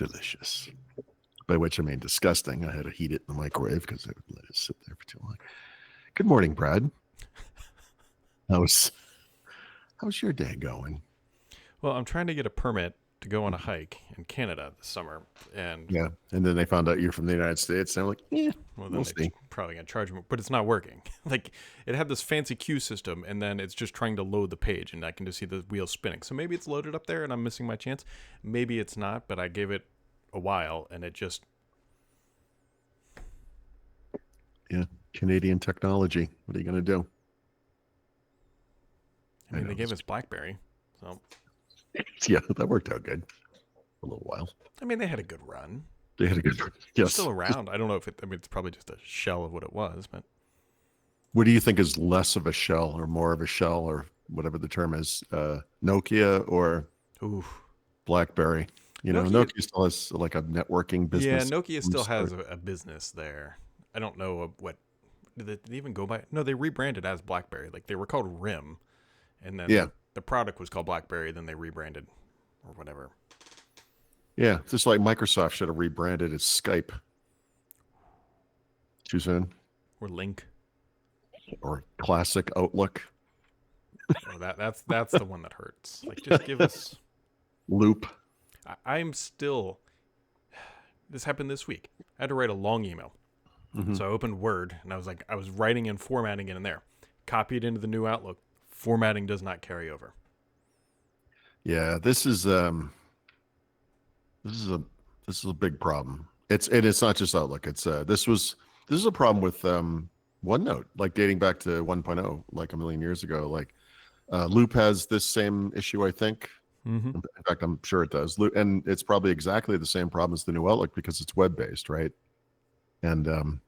delicious. By which I mean disgusting. I had to heat it in the microwave because I would let it sit there for too long. Good morning, Brad. How's your day going? Well, I'm trying to get a permit to go on a hike in Canada this summer, and Yeah. And then they found out you're from the United States. And I'm like, yeah, well, then we'll they see. probably gonna charge me, but it's not working. Like it had this fancy queue system, and then it's just trying to load the page, and I can just see the wheels spinning. So maybe it's loaded up there, and I'm missing my chance. Maybe it's not, but I gave it a while, and it just Yeah. Canadian technology. What are you going to do? I mean, they gave us BlackBerry, so Yeah, that worked out good for a little while. I mean, they had a good run. They had a good, They're yes. still around. I don't know if it. I mean, it's probably just a shell of what it was, but What do you think is less of a shell or more of a shell or whatever the term is? Nokia or ooh, BlackBerry? You know, Nokia still has like a networking yeah, business. Nokia still has a business there. I don't know what did they even go by. No, they rebranded as BlackBerry. Like they were called RIM, and then Yeah. the product was called BlackBerry. Then they rebranded or whatever. Yeah, just like Microsoft should have rebranded as Skype. Too soon. Or Link. Or Classic Outlook. Oh, that's the one that hurts. Like just give us Loop. I'm still. This happened this week. I had to write a long email. Mm-hmm. So I opened Word and I was writing and formatting it in there. Copied into the new Outlook. Formatting does not carry over. Yeah, this is a big problem. It's not just Outlook. It's this is a problem with OneNote, like dating back to 1.0, like a million years ago. Like Loop has this same issue, I think. Mm-hmm. In fact, I'm sure it does. And it's probably exactly the same problem as the new Outlook because it's web-based, right? And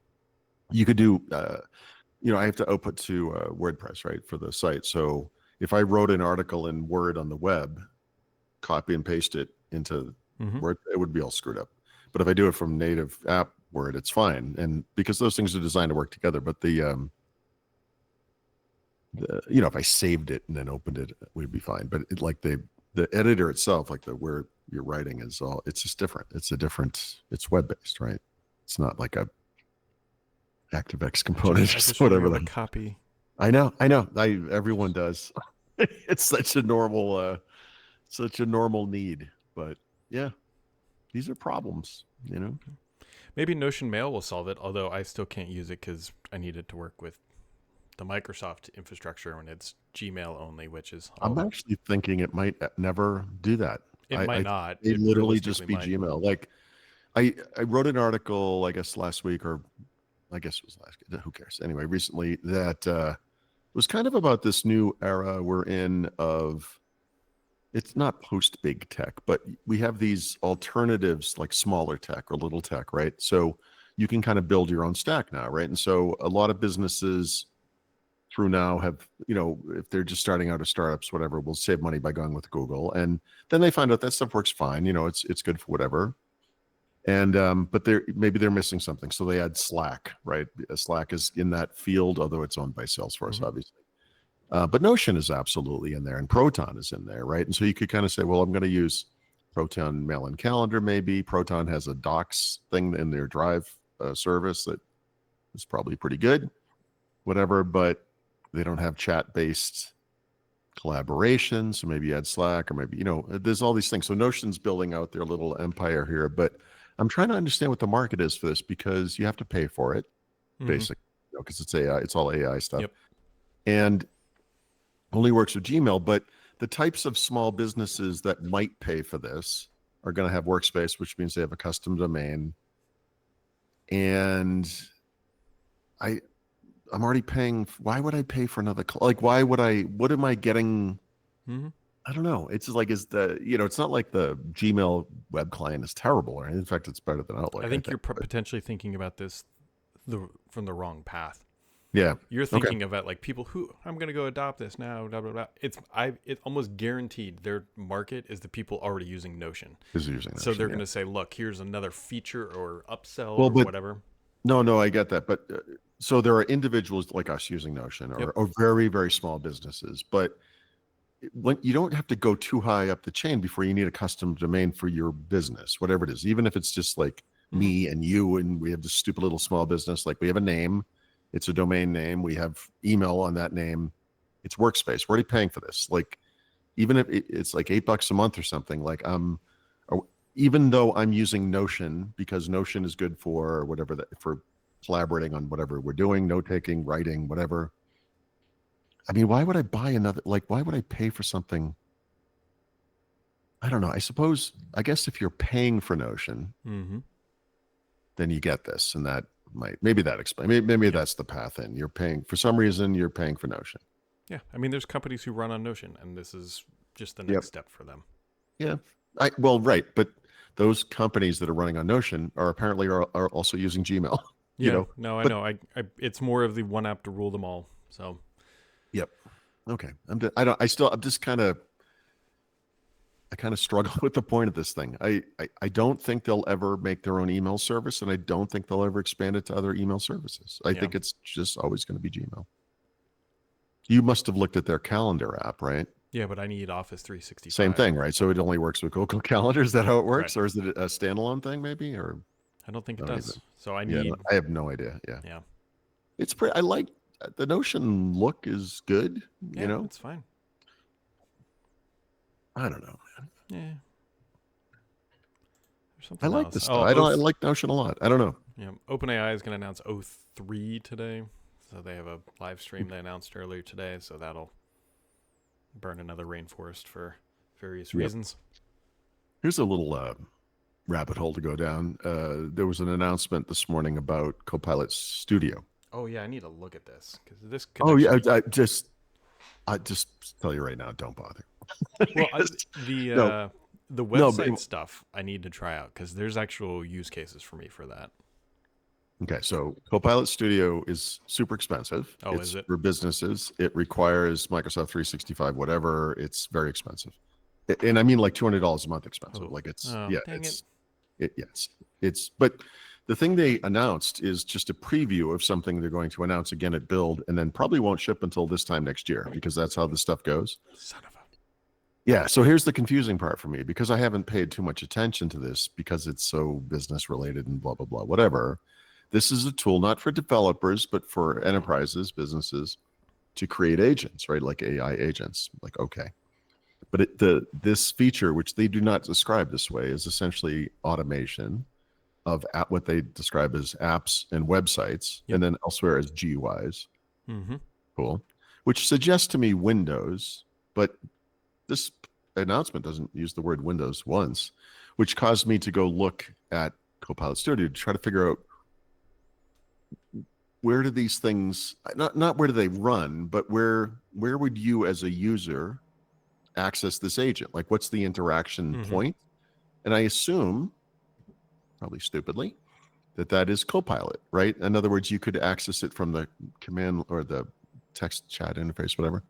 you could do, I have to output to WordPress, right, for the site. So if I wrote an article in Word on the web, copy and paste it into Word, it would be all screwed up. But if I do it from native app Word, it's fine. And because those things are designed to work together, but if I saved it and then opened it, it would be fine. But the editor itself, like where you're writing it's just different. It's web-based, right? It's not like a ActiveX component or whatever. Like copy. I know. Everyone does. It's such a normal need. But yeah, these are problems, you know? Maybe Notion Mail will solve it, although I still can't use it because I need it to work with the Microsoft infrastructure and it's Gmail only, which is... I'm actually thinking it might never do that. It might not. It literally just be Gmail. Like I wrote an article, I guess last week, or I guess it was last week. Who cares? Anyway, recently that was kind of about this new era we're in of, it's not post big tech, but we have these alternatives like smaller tech or little tech, right? So you can kind of build your own stack now, right? And so a lot of businesses through now have, if they're just starting out as startups, whatever, will save money by going with Google. And then they find out that stuff works fine. It's good for whatever. And but maybe they're missing something, so they add Slack, right? Slack is in that field, although it's owned by Salesforce, obviously. But Notion is absolutely in there, and Proton is in there, right? And so you could kind of say, well, I'm going to use Proton Mail and Calendar. Maybe Proton has a Docs thing in their Drive service that is probably pretty good, whatever. But they don't have chat-based collaboration, so maybe you add Slack, or maybe there's all these things. So Notion's building out their little empire here, but I'm trying to understand what the market is for this because you have to pay for it, basically, because it's AI, it's all AI stuff, and only works with Gmail. But the types of small businesses that might pay for this are going to have Workspace, which means they have a custom domain, and I'm already paying. Why would I pay for another? Why would I? What am I getting? I don't know. It's like, it's not like the Gmail web client is terrible, or in fact, it's better than Outlook. I think you're potentially thinking about this from the wrong path. Yeah, you're thinking about like people who I'm going to go adopt this now. Blah blah blah. It's almost guaranteed their market is the people already using Notion. So they're going to say, look, here's another feature or upsell or whatever. No, I get that, but so there are individuals like us using Notion, or very, very small businesses, but when you don't have to go too high up the chain before you need a custom domain for your business, whatever it is, even if it's just like me and you, and we have this stupid little small business, like we have a name, it's a domain name, we have email on that name, it's Workspace. We're already paying for this. Like, even if it's like $8 a month or something, like even though I'm using Notion because Notion is good for whatever that for collaborating on whatever we're doing, note taking, writing, whatever. I mean, why would I buy another? Like, why would I pay for something? I don't know. I guess if you're paying for Notion, then you get this, and that maybe that explains. Maybe that's the path in. You're paying for some reason. You're paying for Notion. Yeah, I mean, there's companies who run on Notion, and this is just the next step for them. Yeah, well, right, but those companies that are running on Notion are apparently are also using Gmail. Yeah, no, I know. I it's more of the one app to rule them all. So. Yep. Okay. I'm just kind of struggle with the point of this thing. I don't think they'll ever make their own email service, and I don't think they'll ever expand it to other email services. I think it's just always going to be Gmail. You must have looked at their calendar app, right? Yeah, but I need Office 365. Same thing, right? So it only works with Google Calendar. Is that how it works? Right. Or is it a standalone thing maybe? Or I don't think it does. Either. So I have no idea. Yeah. Yeah. It's pretty, I like the Notion look is good. Yeah, you know, it's fine. I don't know, man. Yeah. I like this stuff. I like Notion a lot. I don't know. Yeah. OpenAI is going to announce O3 today. So they have a live stream they announced earlier today. So that'll burn another rainforest for various reasons. Here's a little rabbit hole to go down. There was an announcement this morning about Copilot Studio. Oh yeah, I need to look at this because this. I just tell you right now, don't bother. Well, the website stuff I need to try out because there's actual use cases for me for that. Okay, so Copilot Studio is super expensive. Oh, is it? For businesses. It requires Microsoft 365, whatever. It's very expensive. And I mean like $200 a month expensive. Like but the thing they announced is just a preview of something they're going to announce again at Build, and then probably won't ship until this time next year because that's how this stuff goes. Son of a. Yeah, so here's the confusing part for me because I haven't paid too much attention to this because it's so business related and blah, blah, blah, whatever. This is a tool not for developers, but for enterprises, businesses to create agents, right? Like AI agents. Like, okay. But this feature, which they do not describe this way, is essentially automation of what they describe as apps and websites, and then elsewhere as GUIs. Cool. Which suggests to me Windows, but this announcement doesn't use the word Windows once, which caused me to go look at Copilot Studio to try to figure out where do these things, not where do they run, but where would you as a user access this agent? Like, what's the interaction point? And I assume, probably stupidly, that is Copilot, right? In other words, you could access it from the command or the text chat interface, whatever,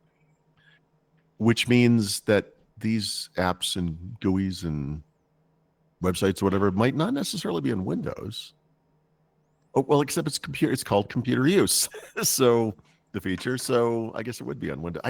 which means that these apps and GUIs and websites or whatever might not necessarily be in Windows. Oh, well, except it's called computer use. So the feature, so I guess it would be on Windows.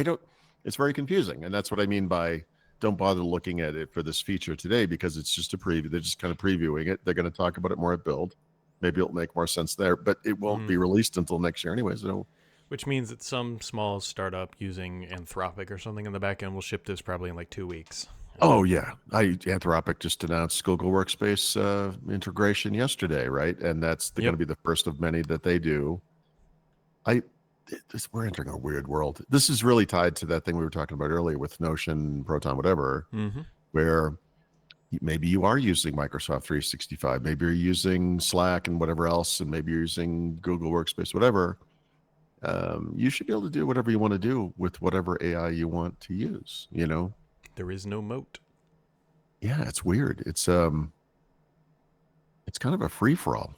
It's very confusing. And that's what I mean by don't bother looking at it for this feature today because it's just a preview. They're just kind of previewing it. They're going to talk about it more at Build. Maybe it'll make more sense there, but it won't be released until next year anyways. So. Which means that some small startup using Anthropic or something in the back end will ship this probably in like 2 weeks. Oh yeah, Anthropic just announced Google Workspace integration yesterday, right? And that's going to be the first of many that they do. We're entering a weird world. This is really tied to that thing we were talking about earlier with Notion, Proton, whatever, where maybe you are using Microsoft 365, maybe you're using Slack and whatever else, and maybe you're using Google Workspace, whatever. You should be able to do whatever you want to do with whatever AI you want to use, you know? There is no moat. Yeah, it's weird. It's kind of a free-for-all.